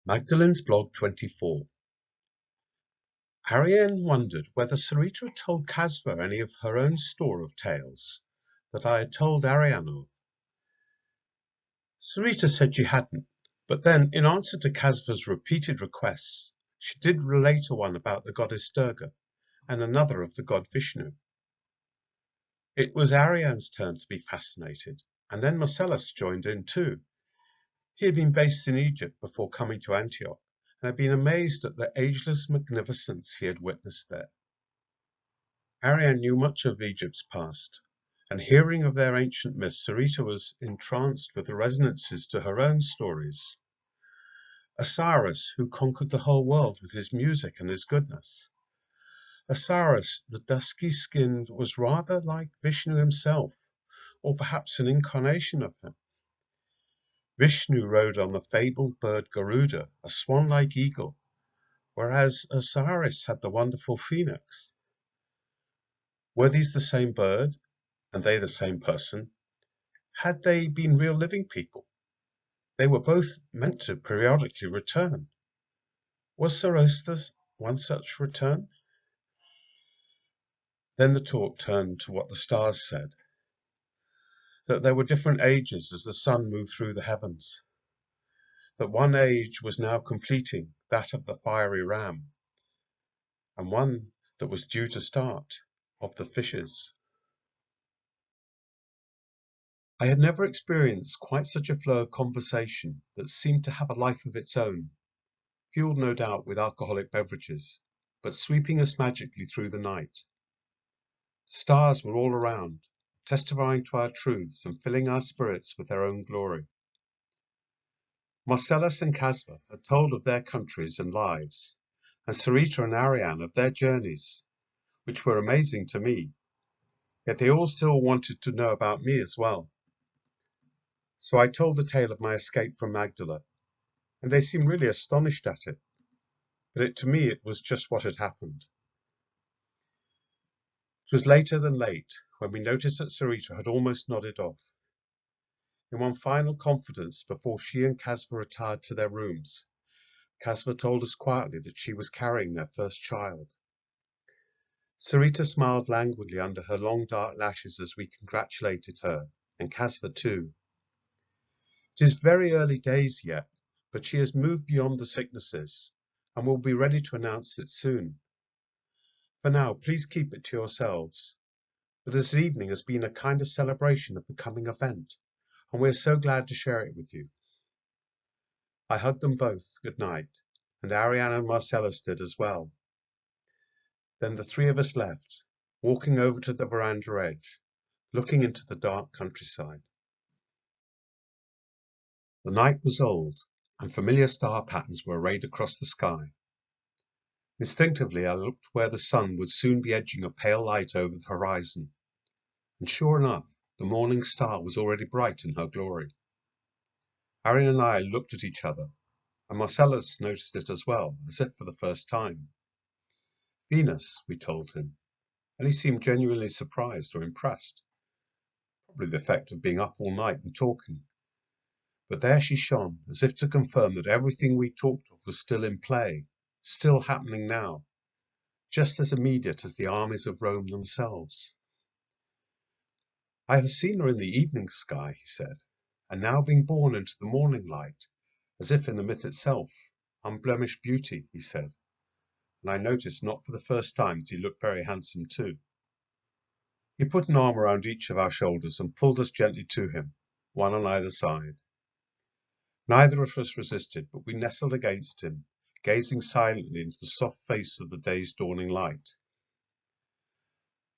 Magdalene's blog 24. Ariane wondered whether Sarita had told Casva any of her own store of tales that I had told Ariane of. Sarita said she hadn't, but then, in answer to Casva's repeated requests, she did relate one about the goddess Durga and another of the god Vishnu. It was Ariane's turn to be fascinated, and then Marcellus joined in too. He had been based in Egypt before coming to Antioch, and had been amazed at the ageless magnificence he had witnessed there. Ariane knew much of Egypt's past, and hearing of their ancient myths, Sarita was entranced with the resonances to her own stories. Osiris, who conquered the whole world with his music and his goodness. Osiris, the dusky-skinned, was rather like Vishnu himself, or perhaps an incarnation of him. Vishnu rode on the fabled bird Garuda, a swan-like eagle, whereas Osiris had the wonderful phoenix. Were these the same bird, and they the same person? Had they been real living people? They were both meant to periodically return. Was Zoroaster one such return? Then the talk turned to what the stars said, that there were different ages as the sun moved through the heavens, that one age was now completing, that of the fiery ram, and one that was due to start, of the fishes. I had never experienced quite such a flow of conversation that seemed to have a life of its own, fueled no doubt with alcoholic beverages, but sweeping us magically through the night. The stars were all around, testifying to our truths and filling our spirits with their own glory. Marcellus and Casva had told of their countries and lives, and Sarita and Ariane of their journeys, which were amazing to me, yet they all still wanted to know about me as well. So I told the tale of my escape from Magdala, and they seemed really astonished at it, but to me it was just what had happened. It was later than late when we noticed that Sarita had almost nodded off. In one final confidence before she and Casva retired to their rooms, Casva told us quietly that she was carrying their first child. Sarita smiled languidly under her long dark lashes as we congratulated her, and Casva too. It is very early days yet, but she has moved beyond the sicknesses, and will be ready to announce it soon. For now, please keep it to yourselves. But this evening has been a kind of celebration of the coming event, and we are so glad to share it with you. I hugged them both good night, and Ariane and Marcellus did as well. Then the three of us left, walking over to the veranda edge, looking into the dark countryside. The night was old, and familiar star patterns were arrayed across the sky. Instinctively I looked where the sun would soon be edging a pale light over the horizon, and sure enough, the morning star was already bright in her glory. Ariane and I looked at each other, and Marcellus noticed it as well, as if for the first time. Venus, we told him, and he seemed genuinely surprised or impressed. Probably the effect of being up all night and talking. But there she shone, as if to confirm that everything we talked of was still in play, still happening now, just as immediate as the armies of Rome themselves. I have seen her in the evening sky, he said, and now being born into the morning light, as if in the myth itself, unblemished beauty, he said, and I noticed not for the first time that he looked very handsome too. He put an arm around each of our shoulders and pulled us gently to him, one on either side. Neither of us resisted, but we nestled against him, gazing silently into the soft face of the day's dawning light.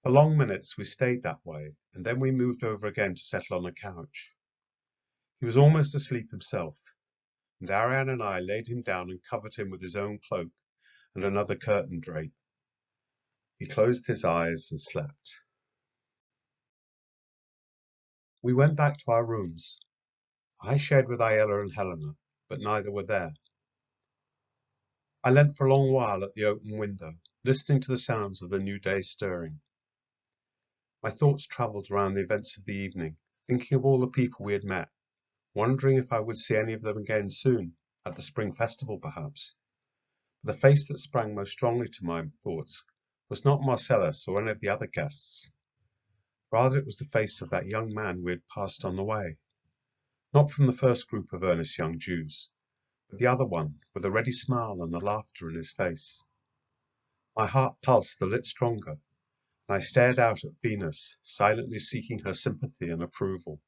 For long minutes we stayed that way, and then we moved over again to settle on a couch. He was almost asleep himself, and Ariane and I laid him down and covered him with his own cloak and another curtain drape. He closed his eyes and slept. We went back to our rooms. I shared with Ayala and Helena, but neither were there. I leant for a long while at the open window, listening to the sounds of the new day stirring. My thoughts travelled around the events of the evening, thinking of all the people we had met, wondering if I would see any of them again soon, at the spring festival perhaps. But the face that sprang most strongly to my thoughts was not Marcellus or any of the other guests. Rather it was the face of that young man we had passed on the way, not from the first group of earnest young Jews, but the other one with a ready smile and the laughter in his face. My heart pulsed a little stronger, and I stared out at Venus, silently seeking her sympathy and approval.